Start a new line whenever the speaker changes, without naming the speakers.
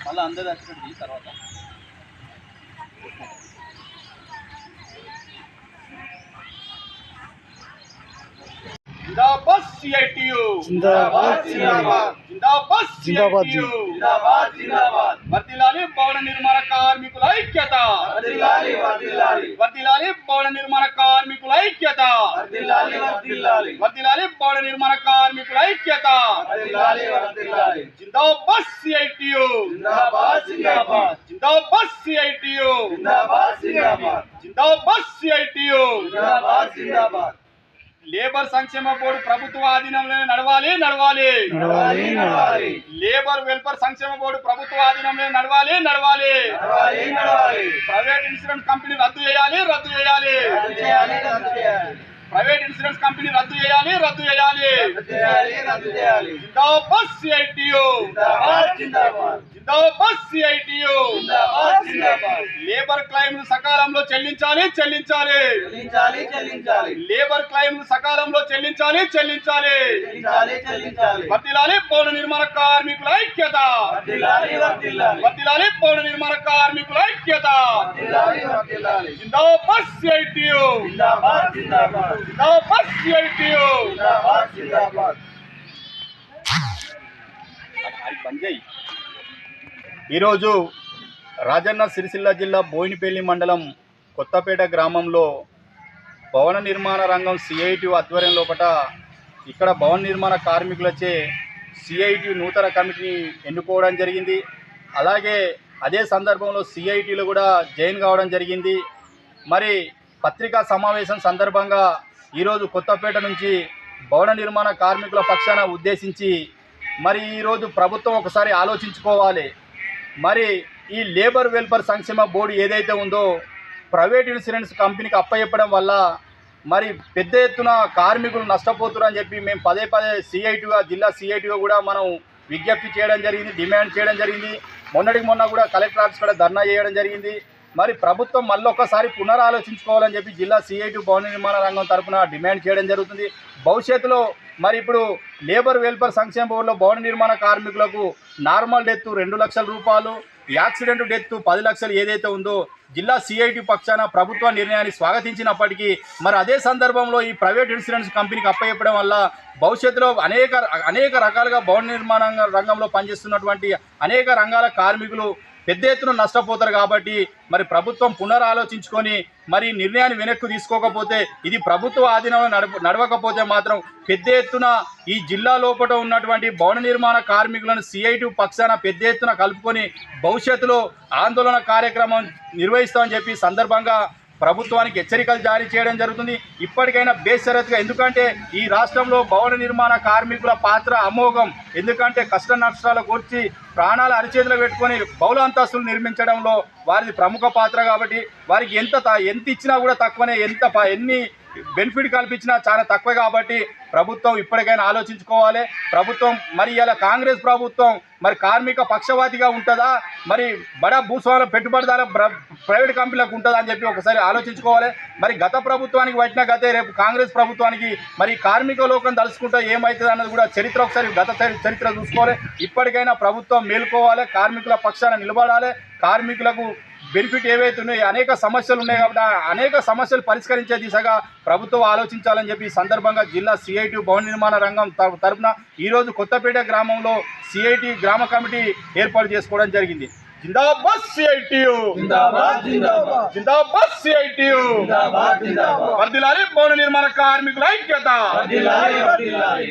మళ్ళీ అందరూ వచ్చినట్టు తర్వాత जिंदाबाद सीआईटीयू जिंदाबाद जिंदाबाद जिंदाबाद सीआईटीयू जिंदाबाद जिंदाबाद वर्दिलाली भवन निर्माण कार्मिकुల ఐక్యత वर्दिलाली वर्दिलाली वर्दिलाली भवन निर्माण कार्मिकुల ఐక్యత वर्दिलाली वर्दिलाली वर्दिलाली भवन निर्माण कार्मिकुల ఐక్యత वर्दिलाली वर्दिलाली जिंदाबाद सीआईटीयू जिंदाबाद जिंदाबाद जिंदाबाद सीआईटीयू जिंदाबाद जिंदाबाद जिंदाबाद सीआईटीयू जिंदाबाद जिंदाबाद లేబర్ సంక్షేమ బోర్డు ప్రభుత్వ ఆధీనంలోనే నడవాలి నడవాలి నడవాలి నడవాలి లేబర్ వెల్ఫేర్ సంక్షేమ బోర్డు ప్రభుత్వ ఆధీనంలోనే నడవాలి నడవాలి నడవాలి నడవాలి ప్రైవేట్ ఇన్సూరెన్స్ కంపెనీ రద్దు చేయాలి రద్దు చేయాలి రద్దు చేయాలి రద్దు చేయాలి ప్రైవేట్ ఇన్సూరెన్స్ కంపెనీ రద్దు చేయాలి రద్దు చేయాలి రద్దు చేయాలి రద్దు చేయాలి జిందాబాద్ సిఐటియు జిందాబాద్ జిందాబాద్ జిందాబాద్ సిఐటియు జిందాబాద్ జిందాబాద్ లేబర్ క్లెయిమ్లు సకాలంలో చెల్లించాలి చెల్లించాలి చెల్లించాలి చెల్లించాలి లేబర్ క్లెయిమ్లు సకాలంలో చెల్లించాలి చెల్లించాలి చెల్లించాలి చెల్లించాలి వర్ధిల్లాలి భవన నిర్మాణ కార్మికుల ఐక్యత వర్ధిల్లాలి వర్ధిల్లాలి వర్ధిల్లాలి భవన నిర్మాణ కార్మికుల ఐక్యత వర్ధిల్లాలి వర్ధిల్లాలి జిందాబాద్ సిఐటియు జిందాబాద్ జిందాబాద్ जिंदाबाद सीआईटीयू जिंदाबाद जिंदाबाद ఈరోజు రాజన్న సిరిసిల్ల జిల్లా బోయినపల్లి మండలం కొత్తపేట గ్రామంలో భవన నిర్మాణ రంగం సిఐటి ఆధ్వర్యం లోపట ఇక్కడ భవన నిర్మాణ కార్మికులచే సిఐటి నూతన కమిటీని ఎన్నుకోవడం జరిగింది. అలాగే అదే సందర్భంలో సిఐటిలో కూడా జాయిన్ కావడం జరిగింది. మరి పత్రికా సమావేశం సందర్భంగా ఈరోజు కొత్తపేట నుంచి భవన నిర్మాణ కార్మికుల పక్షాన ఉద్దేశించి మరి ఈరోజు ప్రభుత్వం ఒకసారి ఆలోచించుకోవాలి. మరి ఈ లేబర్ వెల్ఫేర్ సంక్షేమ బోర్డు ఏదైతే ఉందో ప్రైవేట్ ఇన్సూరెన్స్ కంపెనీకి అప్పచెప్పడం వల్ల మరి పెద్ద ఎత్తున కార్మికులు నష్టపోతున్నారని చెప్పి మేము పదే పదే సిఐటిగా జిల్లా సిఐటిగా కూడా మనం విజ్ఞప్తి చేయడం జరిగింది, డిమాండ్ చేయడం జరిగింది. మొన్నటికి మొన్న కూడా కలెక్టర్ ఆఫీస్ కూడా ధర్నా చేయడం జరిగింది. మరి ప్రభుత్వం మళ్ళొక్కసారి పునరాలోచించుకోవాలని చెప్పి జిల్లా సిఐటి భవన నిర్మాణ రంగం తరఫున డిమాండ్ చేయడం జరుగుతుంది. భవిష్యత్తులో మరి ఇప్పుడు లేబర్ వెల్ఫేర్ సంక్షేమ బోర్డులో భవన నిర్మాణ కార్మికులకు నార్మల్ డెత్ 2 లక్షల రూపాయలు, యాక్సిడెంట్ డెత్ 10 లక్షలు ఏదైతే ఉందో జిల్లా సిఐటి పక్షాన ప్రభుత్వ నిర్ణయాన్ని స్వాగతించినప్పటికీ మరి అదే సందర్భంలో ఈ ప్రైవేట్ ఇన్సూరెన్స్ కంపెనీకి అప్పచెప్పడం వల్ల భవిష్యత్తులో అనేక రకాలుగా భవన నిర్మాణ రంగంలో పనిచేస్తున్నటువంటి అనేక రంగాల కార్మికులు పెద్ద ఎత్తున నష్టపోతారు. కాబట్టి మరి ప్రభుత్వం పునరాలోచించుకొని మరి నిర్ణయాన్ని వెనక్కు తీసుకోకపోతే, ఇది ప్రభుత్వ ఆధీనంలో నడవకపోతే మాత్రం పెద్ద ఎత్తున ఈ జిల్లా లోపల ఉన్నటువంటి భవన నిర్మాణ కార్మికులను సిఐటి పక్షాన పెద్ద ఎత్తున కలుపుకొని భవిష్యత్తులో ఆందోళన కార్యక్రమం నిర్వహిస్తామని చెప్పి సందర్భంగా ప్రభుత్వానికి హెచ్చరికలు జారీ చేయడం జరుగుతుంది. ఇప్పటికైనా బేషరతుగా, ఎందుకంటే ఈ రాష్ట్రంలో భవన నిర్మాణ కార్మికుల పాత్ర అమోఘం. ఎందుకంటే కష్ట నష్టాలకు వచ్చి ప్రాణాలు అరిచేతులు పెట్టుకొని బహుళ అంతస్తులు నిర్మించడంలో వారిది ప్రముఖ పాత్ర. కాబట్టి వారికి ఎంత ఇచ్చినా కూడా తక్కువనే, ఎన్ని బెనిఫిట్ కల్పించినా చాలా తక్కువ. కాబట్టి ప్రభుత్వం ఇప్పటికైనా ఆలోచించుకోవాలి. ప్రభుత్వం మరి ఇలా కాంగ్రెస్ ప్రభుత్వం మరి కార్మిక పక్షవాతిగా ఉంటుందా, మరి బడా భూస్వాముల పెట్టుబడిదారుల ప్రైవేట్ కంపెనీలకు ఉంటుందా అని చెప్పి ఒకసారి ఆలోచించుకోవాలి. మరి గత ప్రభుత్వానికి పట్టిన గతే రేపు కాంగ్రెస్ ప్రభుత్వానికి మరి కార్మిక లోకం తలుచుకుంటే ఏమవుతుంది అన్నది కూడా ఒకసారి గత చరిత్ర చూసుకోవాలి. ఇప్పటికైనా ప్రభుత్వం మేలుకోవాలి, కార్మికుల పక్షాన నిలబడాలి. కార్మికులకు బెనిఫిట్ ఏవైతే ఉన్నాయో అనేక సమస్యలు ఉన్నాయి కాబట్టి అనేక సమస్యలు పరిష్కరించే దిశగా ప్రభుత్వం ఆలోచించాలని చెప్పి ఈ సందర్భంగా జిల్లా సిఐటి భవన నిర్మాణ రంగం తరఫున ఈరోజు కొత్తపేట గ్రామంలో సిఐటి గ్రామ కమిటీ ఏర్పాటు చేసుకోవడం జరిగింది. జిందాబాద్ సిఐటియు జిందాబాద్ జిందాబాద్ జిందాబాద్ సిఐటియు జిందాబాద్ జిందాబాద్ వర్ధిల్లాలి భవన నిర్మాణ కార్మికుల ఐక్యత వర్ధిల్లాలి వర్ధిల్లాలి.